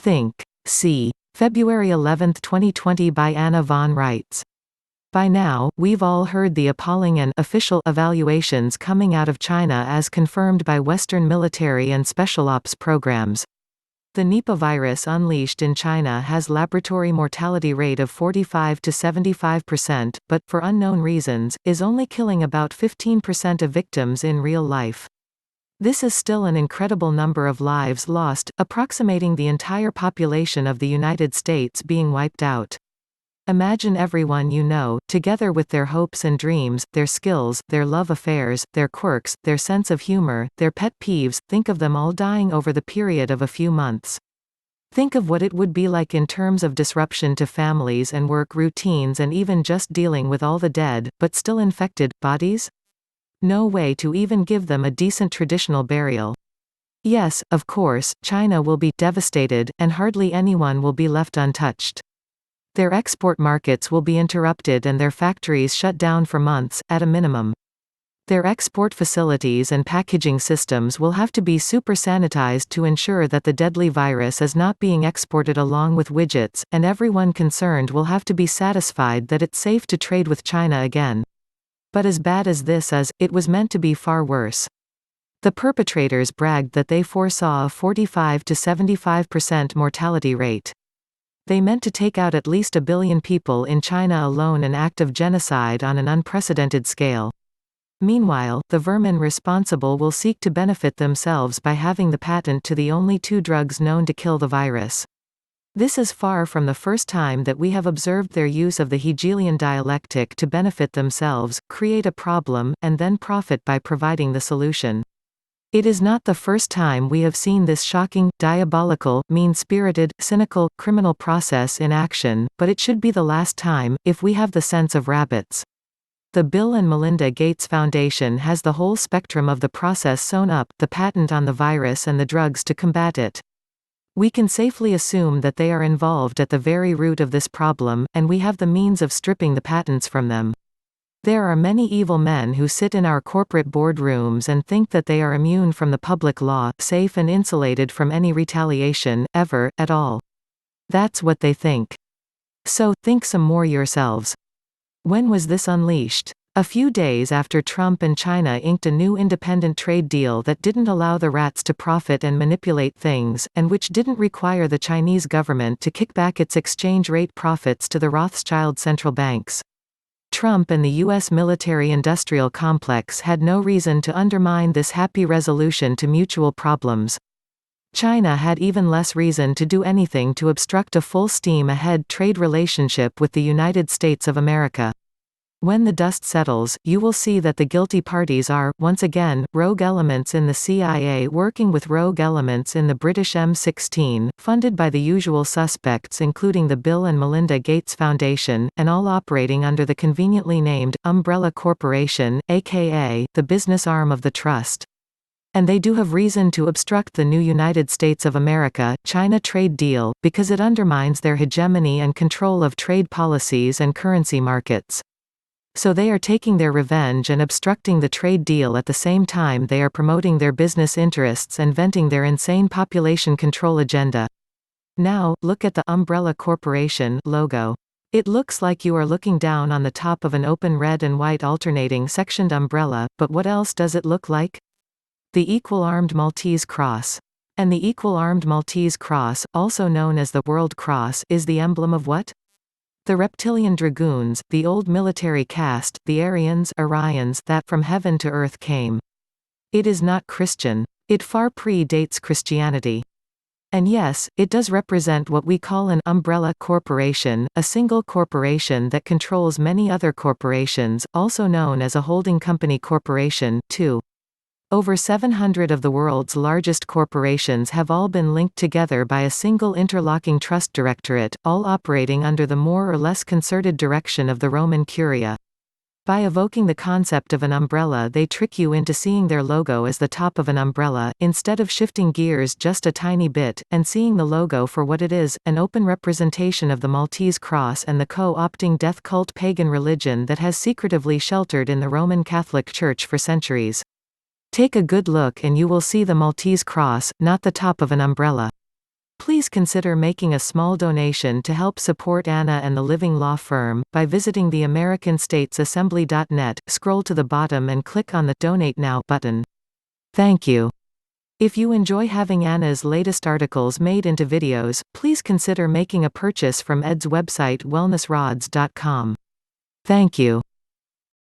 Think. C. February 11, 2020 by Anna von Reitz. By now, we've all heard the appalling and official evaluations coming out of China as confirmed by Western military and special ops programs. The Nipah virus unleashed in China has laboratory mortality rate of 45 to 75%, but, for unknown reasons, is only killing about 15% of victims in real life. This is still an incredible number of lives lost, approximating the entire population of the United States being wiped out. Imagine everyone you know, together with their hopes and dreams, their skills, their love affairs, their quirks, their sense of humor, their pet peeves, think of them all dying over the period of a few months. Think of what it would be like in terms of disruption to families and work routines and even just dealing with all the dead, but still infected, bodies? No way to even give them a decent traditional burial. Yes, of course, China will be devastated, and hardly anyone will be left untouched. Their export markets will be interrupted and their factories shut down for months, at a minimum. Their export facilities and packaging systems will have to be super sanitized to ensure that the deadly virus is not being exported along with widgets, and everyone concerned will have to be satisfied that it's safe to trade with China again. But as bad as this is, it was meant to be far worse. The perpetrators bragged that they foresaw a 45 to 75% mortality rate. They meant to take out at least 1 billion people in China alone, an act of genocide on an unprecedented scale. Meanwhile, the vermin responsible will seek to benefit themselves by having the patent to the only 2 drugs known to kill the virus. This is far from the first time that we have observed their use of the Hegelian dialectic to benefit themselves, create a problem, and then profit by providing the solution. It is not the first time we have seen this shocking, diabolical, mean-spirited, cynical, criminal process in action, but it should be the last time, if we have the sense of rabbits. The Bill and Melinda Gates Foundation has the whole spectrum of the process sewn up, the patent on the virus and the drugs to combat it. We can safely assume that they are involved at the very root of this problem, and we have the means of stripping the patents from them. There are many evil men who sit in our corporate boardrooms and think that they are immune from the public law, safe and insulated from any retaliation, ever, at all. That's what they think. So, think some more yourselves. When was this unleashed? A few days after Trump and China inked a new independent trade deal that didn't allow the rats to profit and manipulate things, and which didn't require the Chinese government to kick back its exchange rate profits to the Rothschild central banks. Trump and the U.S. military-industrial complex had no reason to undermine this happy resolution to mutual problems. China had even less reason to do anything to obstruct a full steam-ahead trade relationship with the United States of America. When the dust settles, you will see that the guilty parties are, once again, rogue elements in the CIA working with rogue elements in the British M16, funded by the usual suspects including the Bill and Melinda Gates Foundation, and all operating under the conveniently named, Umbrella Corporation, aka, the business arm of the trust. And they do have reason to obstruct the new United States of America-China trade deal, because it undermines their hegemony and control of trade policies and currency markets. So they are taking their revenge and obstructing the trade deal at the same time they are promoting their business interests and venting their insane population control agenda. Now, look at the Umbrella Corporation logo. It looks like you are looking down on the top of an open red and white alternating sectioned umbrella, but what else does it look like? The Equal Armed Maltese Cross. And the Equal Armed Maltese Cross, also known as the World Cross, is the emblem of what? The reptilian dragoons, the old military caste, the Aryans that from heaven to earth came. It is not Christian. It far predates Christianity. And yes, it does represent what we call an umbrella corporation, a single corporation that controls many other corporations, also known as a holding company corporation, too. Over 700 of the world's largest corporations have all been linked together by a single interlocking trust directorate, all operating under the more or less concerted direction of the Roman Curia. By evoking the concept of an umbrella, they trick you into seeing their logo as the top of an umbrella, instead of shifting gears just a tiny bit, and seeing the logo for what it is, an open representation of the Maltese cross and the co-opting death cult pagan religion that has secretively sheltered in the Roman Catholic Church for centuries. Take a good look and you will see the Maltese cross, not the top of an umbrella. Please consider making a small donation to help support Anna and the Living Law Firm, by visiting the AmericanStatesAssembly.net, scroll to the bottom and click on the Donate Now button. Thank you. If you enjoy having Anna's latest articles made into videos, please consider making a purchase from Ed's website wellnessrods.com. Thank you.